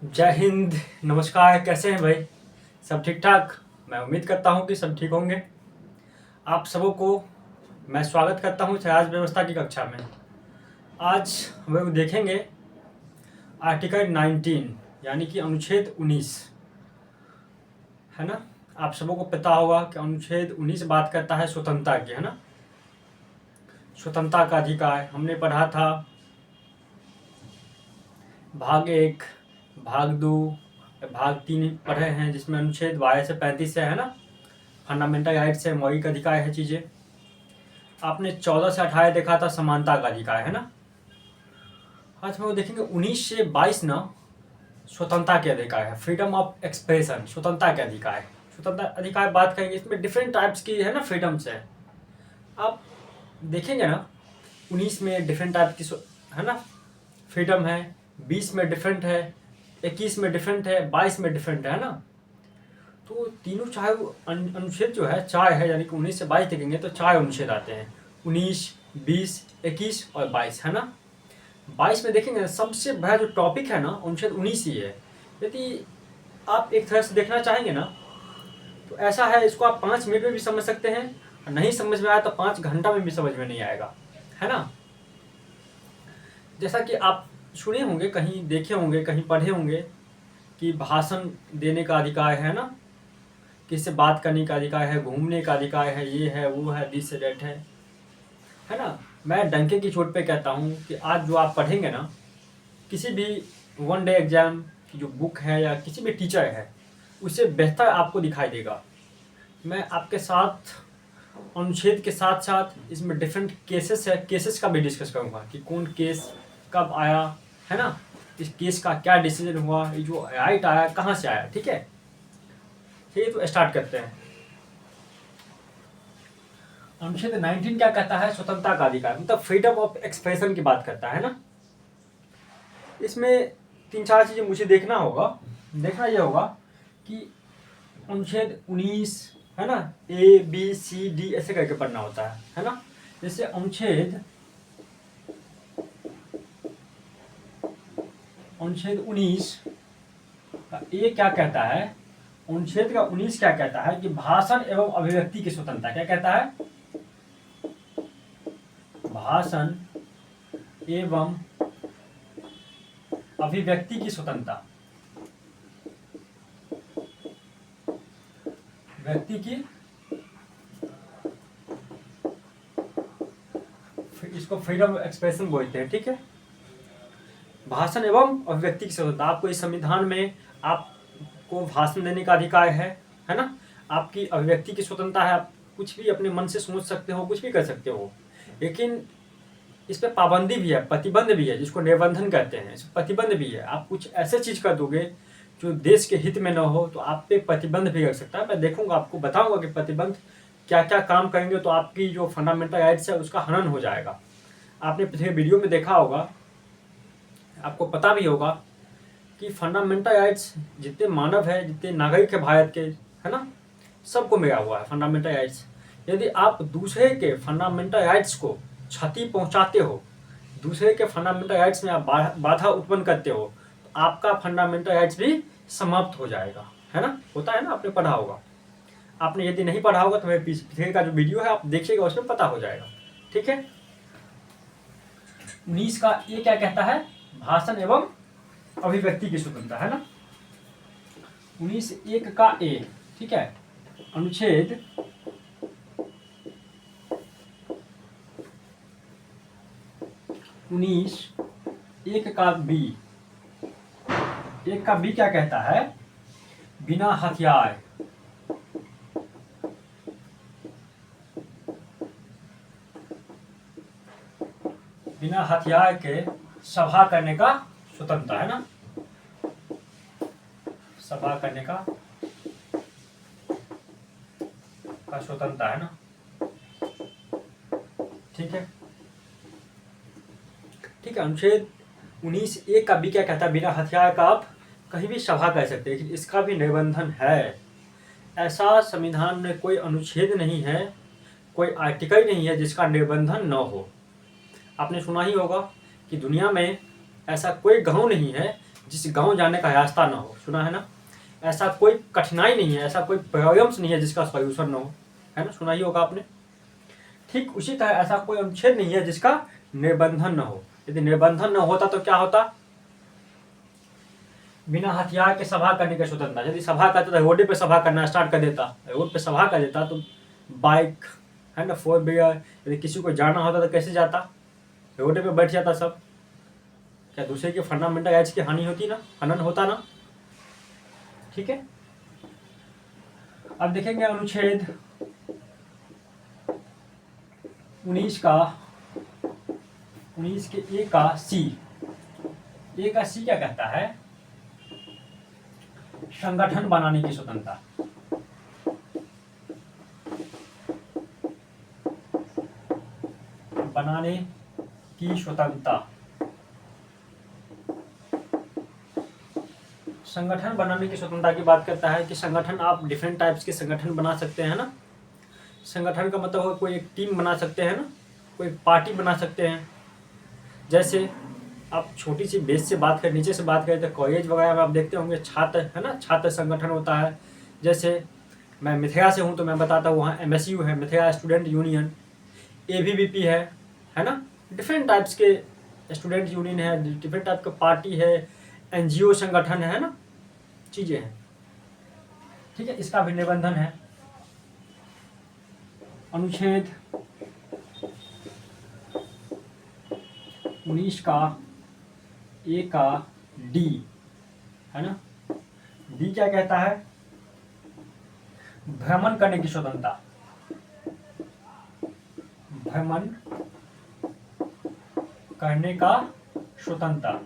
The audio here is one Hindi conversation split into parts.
जय हिंद। नमस्कार। कैसे हैं भाई? सब ठीक ठाक? मैं उम्मीद करता हूं कि सब ठीक होंगे। आप सबों को मैं स्वागत करता हूं समाज व्यवस्था की कक्षा में। आज हम लोग देखेंगे आर्टिकल 19 यानी कि अनुच्छेद 19, है ना। आप सबों को पता होगा कि अनुच्छेद 19 बात करता है स्वतंत्रता की, है ना। स्वतंत्रता का अधिकार हमने पढ़ा था भाग 1, भाग 2, भाग 3 पढ़े हैं, जिसमें अनुच्छेद 12 से 35 है ना। फंडामेंटल राइट्स है, मौलिक अधिकार है चीज़ें। आपने 14 से 18 देखा था समानता का अधिकार, है ना। आज हम लोग देखेंगे 19 से 22 ना स्वतंत्रता के अधिकार है, फ्रीडम ऑफ एक्सप्रेशन, स्वतंत्रता के अधिकार है। स्वतंत्रता अधिकार बात करेंगे, इसमें डिफरेंट टाइप्स की है ना फ्रीडम्स है। आप देखेंगे ना 19 में डिफरेंट टाइप की है ना फ्रीडम है, 20 में डिफरेंट है, 21 में डिफरेंट है, 22 में डिफरेंट है ना। तो तीनों चाहे अनुच्छेद जो है 4 है, यानी कि 19 से 22 देखेंगे तो 4 अनुच्छेद आते हैं, 19, 20, 21 और 22, है ना। 22 में देखेंगे सबसे बड़ा जो टॉपिक है ना अनुच्छेद 19 ही है। यदि आप एक तरह से देखना चाहेंगे ना तो ऐसा है, इसको आप 5 मिनट में भी समझ सकते हैं, और नहीं समझ में आया तो 5 घंटा में भी समझ में नहीं आएगा, है ना। जैसा कि आप सुने होंगे, कहीं देखे होंगे, कहीं पढ़े होंगे कि भाषण देने का अधिकार है ना, किसी से बात करने का अधिकार है, घूमने का अधिकार है, ये है वो है, दिस से डेट है ना। मैं डंके की चोट पे कहता हूँ कि आज जो आप पढ़ेंगे ना किसी भी वन डे एग्जाम की जो बुक है या किसी भी टीचर है, उससे बेहतर आपको दिखाई देगा। मैं आपके साथ अनुच्छेद के साथ साथ इसमें डिफरेंट केसेस है, केसेस का भी डिस्कस करूँगा कि कौन केस कब आया, है ना। इस केस का क्या डिसीजन हुआ, ये जो राइट आया कहाँ से आया, ठीक है। चलिए तो स्टार्ट करते हैं। अनुच्छेद 19 क्या कहता है? स्वतंत्रता का अधिकार, मतलब फ्रीडम ऑफ एक्सप्रेशन की बात करता है ना। इसमें 3-4 चीज़ें मुझे देखना होगा। देखना ये होगा कि अनुच्छेद 19 है ना, ए बी सी डी ऐसे करके पढ़ना होता है ना। जैसे अनुच्छेद 19 का ए क्या कहता है? अनुच्छेद का 19 क्या कहता है कि भाषण एवं अभिव्यक्ति की स्वतंत्रता। क्या कहता है? भाषण एवं अभिव्यक्ति की स्वतंत्रता, व्यक्ति की, इसको फ्रीडम ऑफ एक्सप्रेशन बोलते हैं, ठीक है। भाषण एवं अभिव्यक्ति की स्वतंत्रता, आपको इस संविधान में आपको भाषण देने का अधिकार है ना। आपकी अभिव्यक्ति की स्वतंत्रता है, आप कुछ भी अपने मन से सोच सकते हो, कुछ भी कर सकते हो। लेकिन इस पर पाबंदी भी है, प्रतिबंध भी है, जिसको निबंधन कहते हैं। इस प्रतिबंध भी है, आप कुछ ऐसे चीज़ कर दोगे जो देश के हित में न हो तो आप पे प्रतिबंध भी लग सकता है। मैं देखूंगा, आपको बताऊंगा कि प्रतिबंध क्या क्या काम करेंगे तो आपकी जो फंडामेंटल राइट्स है उसका हनन हो जाएगा। आपने पिछले वीडियो में देखा होगा, आपको पता भी होगा कि फंडामेंटल राइट्स जितने मानव है, जितने नागरिक है भारत के, है ना, सबको मिला हुआ है फंडामेंटल राइट्स। यदि आप दूसरे के फंडामेंटल राइट्स को क्षति पहुंचाते हो, दूसरे के फंडामेंटल राइट्स में आप बाधा उत्पन्न करते हो, तो आपका फंडामेंटल राइट्स भी समाप्त हो जाएगा, है ना। होता है ना, आपने पढ़ा होगा। आपने यदि नहीं पढ़ा होगा तो मेरे पीछे का जो वीडियो है आप देखिएगा, उसमें पता हो जाएगा, ठीक है। 19 का ये क्या कहता है? भाषण एवं अभिव्यक्ति की स्वतंत्रता, है ना। 19(1) का ए, ठीक है। अनुच्छेद 19(1) का बी, 1 का बी क्या कहता है? बिना हथियार, बिना हथियार के सभा करने का स्वतंत्रता, है ना। सभा करने का स्वतंत्रता, है ना, ठीक है। ठीक है। अनुच्छेद 19(1) का बी क्या कहता है? बिना हथियार का आप कहीं भी सभा कर सकते हैं, लेकिन इसका भी निबंधन है। ऐसा संविधान में कोई अनुच्छेद नहीं है, कोई आर्टिकल नहीं है जिसका निबंधन न हो। आपने सुना ही होगा कि दुनिया में ऐसा कोई गांव नहीं है जिस गांव जाने का रास्ता ना हो, सुना है ना? ऐसा कोई कठिनाई नहीं है, ऐसा कोई प्रॉब्लम्स नहीं है जिसका सॉल्यूशन ना हो, है ना? सुना ही होगा आपने। ठीक उसी तरह ऐसा कोई अनुच्छेद नहीं है जिसका निबंधन न हो। यदि निबंधन न होता तो क्या होता? बिना हथियार के सभा करने की स्वतंत्रता। यदि सभा करता तो रोड पे सभा करना स्टार्ट कर देता, रोड पे सभा कर देता तो बाइक, है ना, 4 व्हीलर, यदि किसी को जाना होता तो कैसे जाता? रोड पे बैठ जाता सब। क्या दूसरे के फंडामेंटल राइट्स की हानि होती ना, हनन होता ना? ठीक है, अब देखेंगे अनुच्छेद 19 के ए का सी। ए का सी क्या कहता है? संगठन बनाने की स्वतंत्रता। बनाने की स्वतंत्रता। संगठन बनाने की स्वतंत्रता की बात करता है कि संगठन, आप डिफरेंट टाइप्स के संगठन बना सकते हैं ना। संगठन का मतलब कोई एक टीम बना सकते हैं ना, कोई पार्टी बना सकते हैं। जैसे आप छोटी सी बेस से बात करें, नीचे से बात करें तो कॉलेज वगैरह में आप देखते होंगे छात्र, है ना, छात्र संगठन होता है। जैसे मैं मिथिला से हूँ तो मैं बताता हूँ, वहाँ MSU है, मिथिला स्टूडेंट यूनियन, ABVP है ना। डिफरेंट टाइप्स के स्टूडेंट यूनियन है, डिफरेंट टाइप का पार्टी है, NGO संगठन है ना, चीज़ें हैं। ठीक है, इसका भी निबंधन है। अनुच्छेद 19 का ए का डी, है ना। डी क्या कहता है? भ्रमण करने की स्वतंत्रता। भ्रमण करने का स्वतंत्रता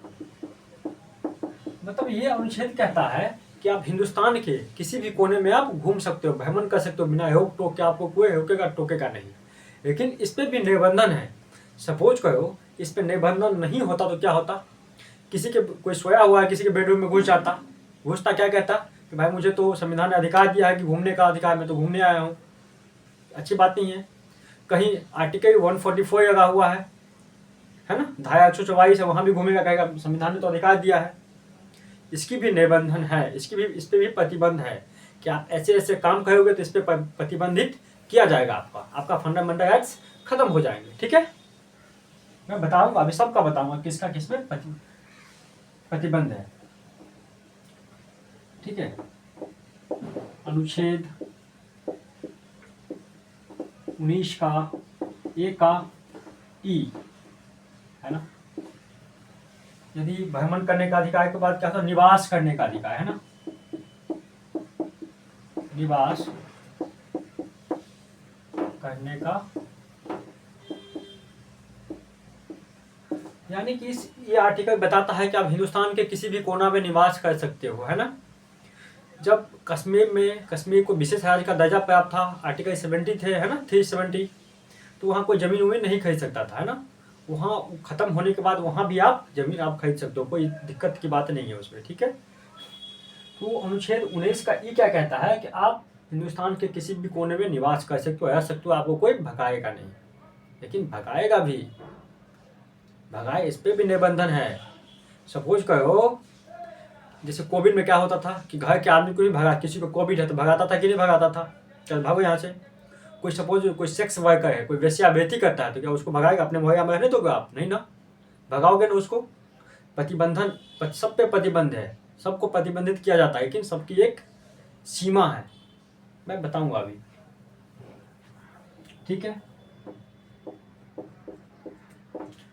मतलब ये अनुच्छेद कहता है कि आप हिंदुस्तान के किसी भी कोने में आप घूम सकते हो, भ्रमण कर सकते हो बिना रोक टोक के, आपको कोई रोकेगा टोकेगा नहीं। लेकिन इस पे भी निबंधन है। सपोज करो इस पे निबंधन नहीं होता तो क्या होता? किसी के, कोई सोया हुआ है, किसी के बेडरूम में घुस जाता, घुसता क्या कहता कि भाई मुझे तो संविधान ने अधिकार दिया है कि घूमने का अधिकार, मैं तो घूमने आया हूँ। अच्छी बात नहीं है। कहीं आर्टिकल 144 लगा हुआ है ना, धारा 144 है, वहाँ भी घूमेगा, कहेगा संविधान ने तो अधिकार दिया है। इसकी भी निबंधन है, इस पे भी प्रतिबंध है कि आप ऐसे ऐसे काम करोगे तो इस पे प्रतिबंधित किया जाएगा, आपका फंडामेंटल राइट्स खत्म हो जाएंगे। ठीक है, मैं बताऊंगा, अभी सबका बताऊंगा किसका किस पे प्रतिबंध है। ठीक है, अनुच्छेद 19 का ए का ई, है ना। यदि भ्रमण करने का अधिकार के बाद क्या होता है? निवास करने का अधिकार, है ना। निवास करने का, यानी कि ये आर्टिकल बताता है कि आप हिंदुस्तान के किसी भी कोना में निवास कर सकते हो, है ना। जब कश्मीर को विशेष राज्य का दर्जा प्राप्त था, आर्टिकल 70 थे, है ना, 370, तो वहाँ कोई जमीन वमीन नहीं खरीद सकता था, है ना। वहाँ खत्म होने के बाद वहाँ भी आप जमीन आप खरीद सकते हो, कोई दिक्कत की बात नहीं है उसमें। ठीक है, तो अनुच्छेद 19 का ई क्या कहता है कि आप हिंदुस्तान के किसी भी कोने में निवास कर सकते हो, रह सकते हो, आपको कोई भगाएगा नहीं। लेकिन भगाएगा भी, इस पे भी निबंधन है। सपोज करो जैसे कोविड में क्या होता था कि घर के आदमी को भी भगा, किसी को कोविड है तो भगाता था कि नहीं भगाता था? चल भागो यहाँ से। कोई सपोज कोई सेक्स वर्कर है, कोई वेश्यावृत्ति करता है तो क्या उसको भगाएगा? अपने मोहल्ला में रहने दोगे आप? नहीं ना, भगाओगे ना उसको। प्रतिबंधन, सब पे प्रतिबंध है, सबको प्रतिबंधित किया जाता है, लेकिन सबकी एक सीमा है, मैं बताऊंगा अभी। ठीक है,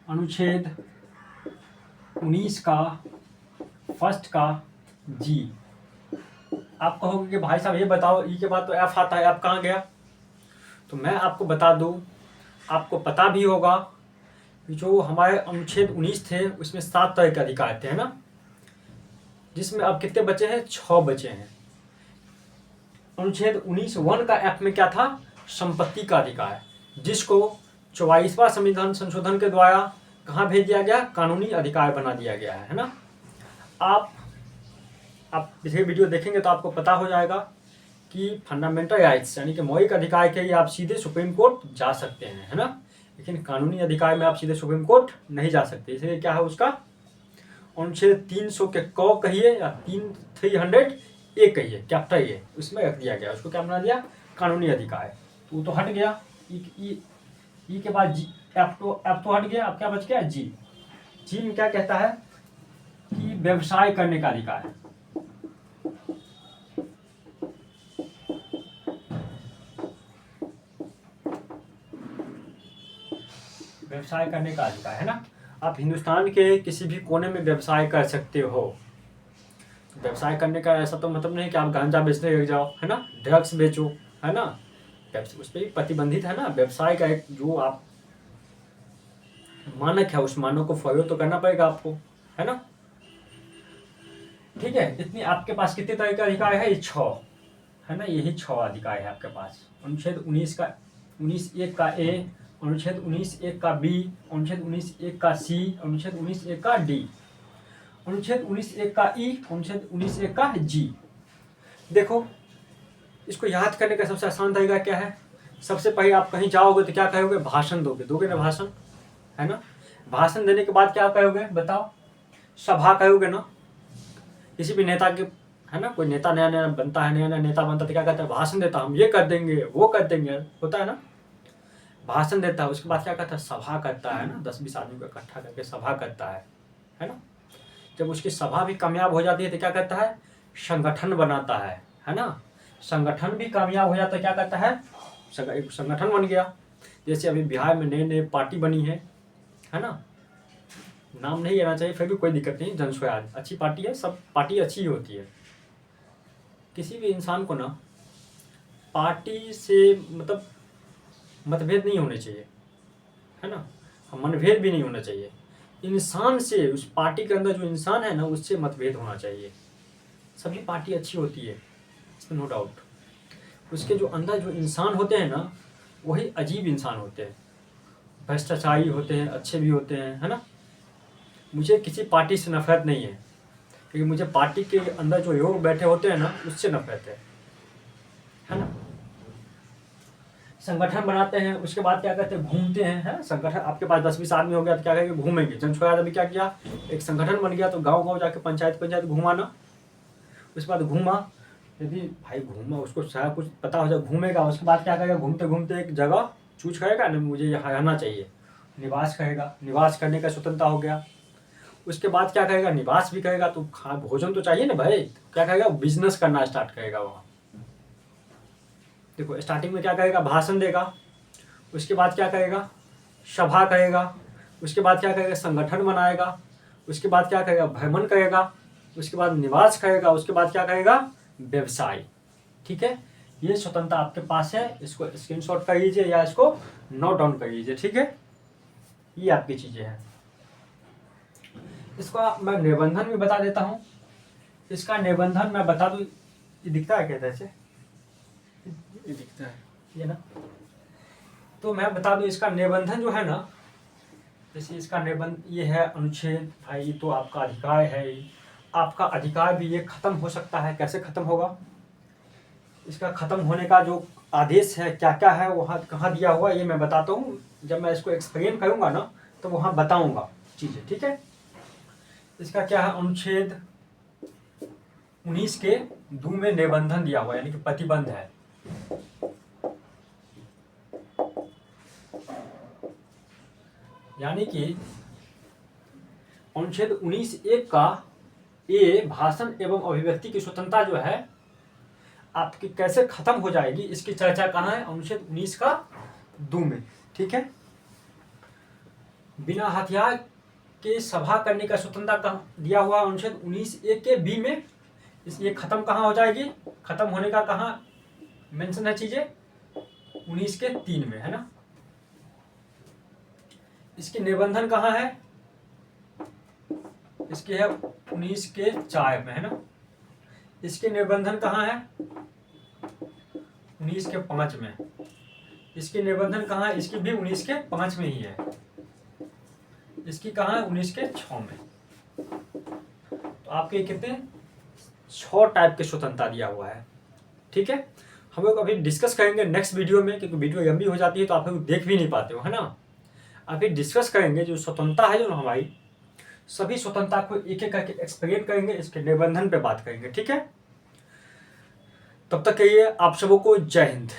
अनुच्छेद 19 का फर्स्ट का जी। आप कहोगे कि भाई साहब ये बताओ, ई के बाद तो एफ आता है, एफ कहाँ गया? तो मैं आपको बता दूं, आपको पता भी होगा जो हमारे अनुच्छेद 19 थे उसमें 7 तरह के अधिकार थे, है ना, जिसमें अब कितने बचे हैं? 6 बचे हैं। अनुच्छेद 19(1) का एफ में क्या था? संपत्ति का अधिकार, जिसको 44वां संविधान संशोधन के द्वारा कहाँ भेज दिया गया? कानूनी अधिकार बना दिया गया है ना। आप पिछले वीडियो देखेंगे तो आपको पता हो जाएगा कि फंडामेंटल राइट्स यानी कि मौलिक अधिकार के लिए आप सीधे सुप्रीम कोर्ट जा सकते हैं, है ना। लेकिन कानूनी अधिकार में आप सीधे सुप्रीम कोर्ट नहीं जा सकते। इसलिए क्या है उसका अनुच्छेद 300 के क कहिए या 300 ए कहिए, कैपिटल ए, उसमें रख दिया गया, उसको क्या बना दिया, कानूनी अधिकार। तो वो तो हट गया, ई के बाद जी, एफ तो हट गया, अब क्या बच गया, जी। जी में क्या कहता है कि व्यवसाय करने का अधिकार है। व्यवसाय करने का अधिकार है ना, आप हिंदुस्तान के किसी भी कोने में व्यवसाय कर सकते हो। व्यवसाय करने का ऐसा तो मतलब नहीं कि आप गांजा बेचने लग जाओ, है ना, ड्रग्स बेचो, है ना, उस पर भी प्रतिबंधित है ना। व्यवसाय का एक जो आप मानक है, उस मानक को फॉलो तो करना पड़ेगा आपको, है ना। ठीक है, इतनी आपके पास कितने तरह का अधिकार है, ये 6 है ना, यही 6 अधिकार है आपके पास। अनुच्छेद 19(1) का ए, अनुच्छेद 19(1) का बी, अनुच्छेद 19(1) का सी, अनुच्छेद 19(1) का डी, अनुच्छेद 19(1) का ई, अनुच्छेद 19(1) का जी। देखो, इसको याद करने का सबसे आसान तरीका क्या है, सबसे पहले आप कहीं जाओगे तो क्या कहोगे, भाषण दोगे ना, भाषण, है ना। भाषण देने के बाद क्या कहोगे, बताओ, सभा कहोगे ना। किसी भी नेता के, है ना, कोई नेता नया नया बनता है, नया नया नेता बनता है तो क्या कहता है, भाषण देता, हम ये कर देंगे, वो कर देंगे, होता है ना। भाषण देता है, उसके बाद क्या करता है, सभा करता है ना, 10-20 आदमी को इकट्ठा करके सभा करता है ना। जब उसकी सभा भी कामयाब हो जाती है तो क्या करता है, संगठन बनाता है ना। संगठन भी कामयाब हो जाता है, क्या करता है, एक संगठन बन गया। जैसे अभी बिहार में नए नए पार्टी बनी है ना, नाम नहीं लेना चाहिए, फिर भी कोई दिक्कत नहीं, जन स्वराज अच्छी पार्टी है, सब पार्टी अच्छी ही होती है। किसी भी इंसान को ना पार्टी से मतलब मतभेद नहीं होने चाहिए, है ना, मनभेद भी नहीं होना चाहिए। इंसान से, उस पार्टी के अंदर जो इंसान है ना, उससे मतभेद होना चाहिए। सभी पार्टी अच्छी होती है, इसमें नो डाउट। उसके जो अंदर जो इंसान होते हैं ना, वही अजीब इंसान होते हैं, भ्रष्टाचारी होते हैं, अच्छे भी होते हैं, है ना। मुझे किसी पार्टी से नफरत नहीं है, क्योंकि मुझे पार्टी के अंदर जो लोग बैठे होते हैं ना, उससे नफरत है ना। संगठन बनाते हैं, उसके बाद क्या कहते हैं, घूमते हैं, संगठन आपके पास 10-20 आदमी हो गया तो क्या कहेंगे, घूमेंगे। जन स्वराज अभी क्या किया, एक संगठन बन गया तो गांव गांव जाके पंचायत घुमाना। उसके बाद घूमा, यदि भाई घूमा, उसको सारा कुछ पता हो जाए, घूमेगा, उसके बाद क्या करेगा, घूमते घूमते एक जगह चूज करेगा ना, मुझे यहाँ रहना चाहिए, निवास करेगा, निवास करने का स्वतंत्रता हो गया। उसके बाद क्या करेगा, निवास भी करेगा तो भोजन तो चाहिए ना भाई, क्या करेगा, बिजनेस करना स्टार्ट करेगा वहाँ। देखो, स्टार्टिंग में क्या करेगा, भाषण देगा, उसके बाद क्या करेगा, सभा करेगा, उसके बाद क्या करेगा, संगठन बनाएगा, उसके बाद क्या करेगा, भ्रमण करेगा, उसके बाद निवास करेगा, उसके बाद क्या करेगा, व्यवसाय। ठीक है, ये स्वतंत्रता आपके पास है, इसको स्क्रीनशॉट कर लीजिए या इसको नोट डाउन कर लीजिए। ठीक है, ये आपकी चीजें हैं। इसका मैं निबंधन भी बता देता हूँ। इसका निबंधन मैं बता दूं, ये दिखता है क्या, ऐसे ये दिखता है ये ना, तो मैं बता दूं इसका निबंधन जो है ना, जैसे इसका निबंध ये है अनुच्छेद, भाई ये तो आपका अधिकार है, आपका अधिकार भी ये खत्म हो सकता है। कैसे खत्म होगा, इसका खत्म होने का जो आदेश है, क्या क्या है, वहाँ कहाँ दिया हुआ, ये मैं बताता हूँ। जब मैं इसको एक्सप्लेन करूँगा ना, तो वहाँ बताऊँगा चीज़ें। ठीक है, इसका क्या है, अनुच्छेद 19 के 2 में निबंधन दिया हुआ, यानी कि प्रतिबंध है। यानी कि अनुच्छेद 19(1) का ए, भाषण एवं अभिव्यक्ति की स्वतंत्रता जो है आपकी कैसे खत्म हो जाएगी, इसकी चर्चा कहाँ है, अनुच्छेद 19 का 2 में। ठीक है, बिना हथियार के सभा करने का स्वतंत्रता दिया हुआ अनुच्छेद 19(1) के बी में। ये खत्म कहाँ हो जाएगी, खत्म होने का कहाँ मेंशन है चीजें, 19 के 3 में, है ना। इसके निबंधन कहाँ है, इसके है 19 के 4 में, है ना। इसके निबंधन कहाँ है, 19 के 5 में। इसके निबंधन कहाँ है, इसकी भी 19 के 5 में ही है। इसकी कहाँ है, 19 के 6 में। तो आपके कितने 6 टाइप के स्वतंत्रता दिया हुआ है। ठीक है, हम लोग अभी डिस्कस करेंगे नेक्स्ट वीडियो में, क्योंकि वीडियो लंबी हो जाती है तो आप लोग देख भी नहीं पाते हो, है ना। अभी डिस्कस करेंगे जो स्वतंत्रता है, जो हमारी सभी स्वतंत्रता को एक एक करके एक्सप्लेन करेंगे, इसके निबंधन पे बात करेंगे। ठीक है, तब तक के लिए आप सबों को जय हिंद।